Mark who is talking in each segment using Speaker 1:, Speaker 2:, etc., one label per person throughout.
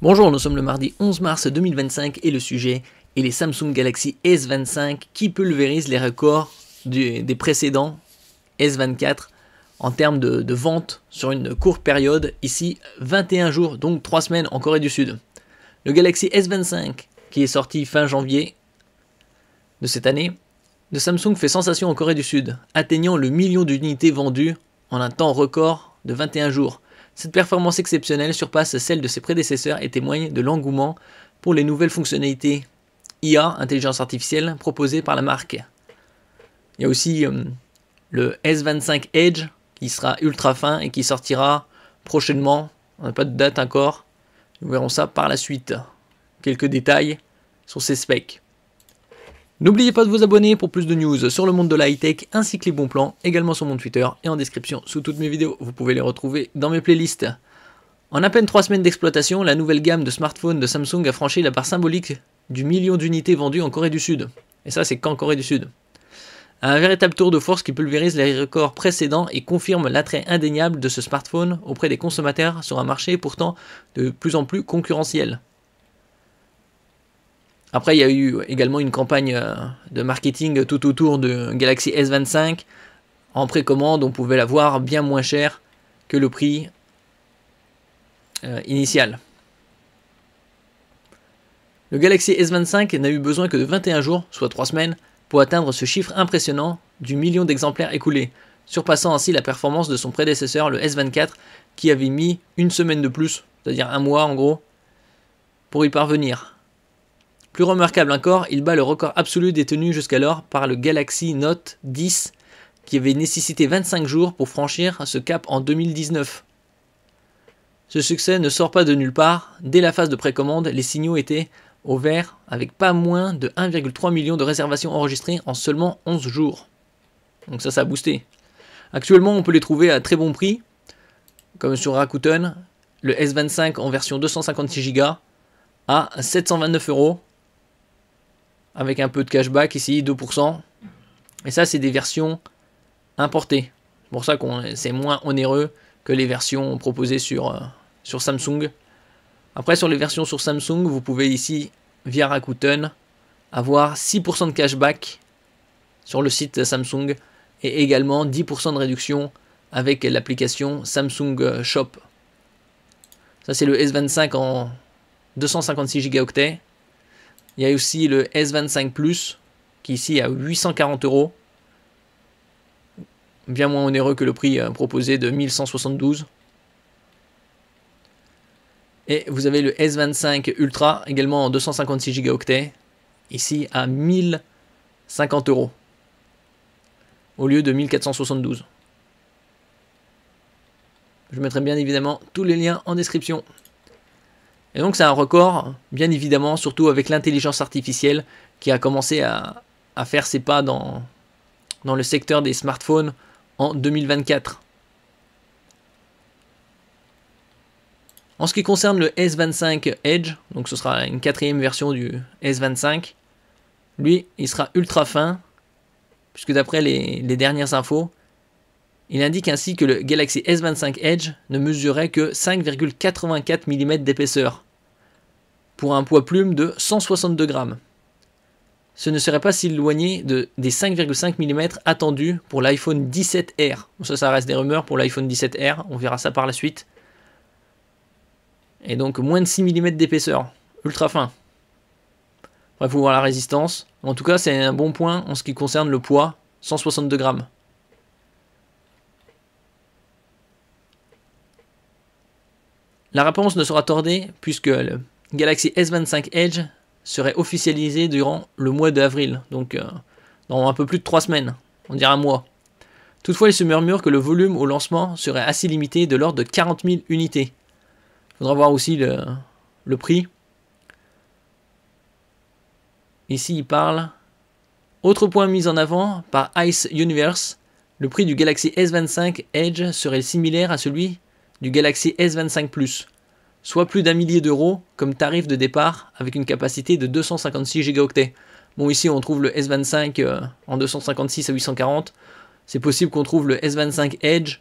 Speaker 1: Bonjour, nous sommes le mardi 11 mars 2025 et le sujet est les Samsung Galaxy S25 qui pulvérisent les records des précédents S24 en termes de vente sur une courte période, ici 21 jours, donc 3 semaines en Corée du Sud. Le Galaxy S25 qui est sorti fin janvier de cette année, de Samsung fait sensation en Corée du Sud, atteignant le million d'unités vendues en un temps record de 21 jours. Cette performance exceptionnelle surpasse celle de ses prédécesseurs et témoigne de l'engouement pour les nouvelles fonctionnalités IA, intelligence artificielle, proposées par la marque. Il y a aussi le S25 Edge qui sera ultra fin et qui sortira prochainement. On n'a pas de date encore. Nous verrons ça par la suite. Quelques détails sur ces specs. N'oubliez pas de vous abonner pour plus de news sur le monde de la high-tech ainsi que les bons plans, également sur mon Twitter et en description sous toutes mes vidéos. Vous pouvez les retrouver dans mes playlists. En à peine 3 semaines d'exploitation, la nouvelle gamme de smartphones de Samsung a franchi la barre symbolique du million d'unités vendues en Corée du Sud. Et ça, c'est qu'en Corée du Sud. Un véritable tour de force qui pulvérise les records précédents et confirme l'attrait indéniable de ce smartphone auprès des consommateurs sur un marché pourtant de plus en plus concurrentiel. Après, il y a eu également une campagne de marketing tout autour de Galaxy S25. En précommande, on pouvait l'avoir bien moins cher que le prix initial. Le Galaxy S25 n'a eu besoin que de 21 jours, soit 3 semaines, pour atteindre ce chiffre impressionnant du million d'exemplaires écoulés, surpassant ainsi la performance de son prédécesseur, le S24, qui avait mis une semaine de plus, c'est-à-dire un mois en gros, pour y parvenir. Plus remarquable encore, il bat le record absolu détenu jusqu'alors par le Galaxy Note 10 qui avait nécessité 25 jours pour franchir ce cap en 2019. Ce succès ne sort pas de nulle part. Dès la phase de précommande, les signaux étaient au vert avec pas moins de 1,3 million de réservations enregistrées en seulement 11 jours. Donc ça a boosté. Actuellement, on peut les trouver à très bon prix, comme sur Rakuten, le S25 en version 256 Go à 729 €. Avec un peu de cashback ici, 2%. Et ça, c'est des versions importées. C'est pour ça que c'est moins onéreux que les versions proposées sur Samsung. Après, sur les versions sur Samsung, vous pouvez ici, via Rakuten, avoir 6% de cashback sur le site Samsung et également 10% de réduction avec l'application Samsung Shop. Ça, c'est le S25 en 256 Go. Il y a aussi le S25 Plus qui ici est à 840 €. Bien moins onéreux que le prix proposé de 1172. Et vous avez le S25 Ultra également en 256 Go. Ici à 1050 € au lieu de 1472. Je mettrai bien évidemment tous les liens en description. Et donc c'est un record, bien évidemment, surtout avec l'intelligence artificielle qui a commencé à faire ses pas dans le secteur des smartphones en 2024. En ce qui concerne le S25 Edge, donc ce sera une 4e version du S25, lui il sera ultra fin, puisque d'après les dernières infos, il indique ainsi que le Galaxy S25 Edge ne mesurait que 5,84 mm d'épaisseur, pour un poids plume de 162 grammes. Ce ne serait pas si éloigné des 5,5 mm attendus pour l'iPhone 17R. Ça reste des rumeurs pour l'iPhone 17R, on verra ça par la suite. Et donc moins de 6 mm d'épaisseur, ultra fin. Après, il faut voir la résistance. En tout cas, c'est un bon point en ce qui concerne le poids, 162 grammes. La réponse ne sera tardée puisque le Galaxy S25 Edge serait officialisé durant le mois d'avril, donc dans un peu plus de 3 semaines, on dirait un mois. Toutefois, il se murmure que le volume au lancement serait assez limité, de l'ordre de 40 000 unités. Il faudra voir aussi le prix. Ici, il parle. Autre point mis en avant par Ice Universe, le prix du Galaxy S25 Edge serait similaire à celui du Galaxy S25 Plus, soit plus d'1 millier d'euros comme tarif de départ avec une capacité de 256 Go. Bon, ici on trouve le S25 en 256 à 840. C'est possible qu'on trouve le S25 Edge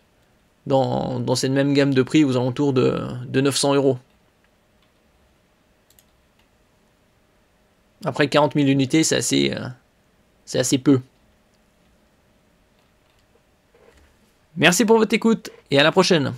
Speaker 1: dans cette même gamme de prix aux alentours de 900 €. Après 40 000 unités, c'est assez peu. Merci pour votre écoute et à la prochaine.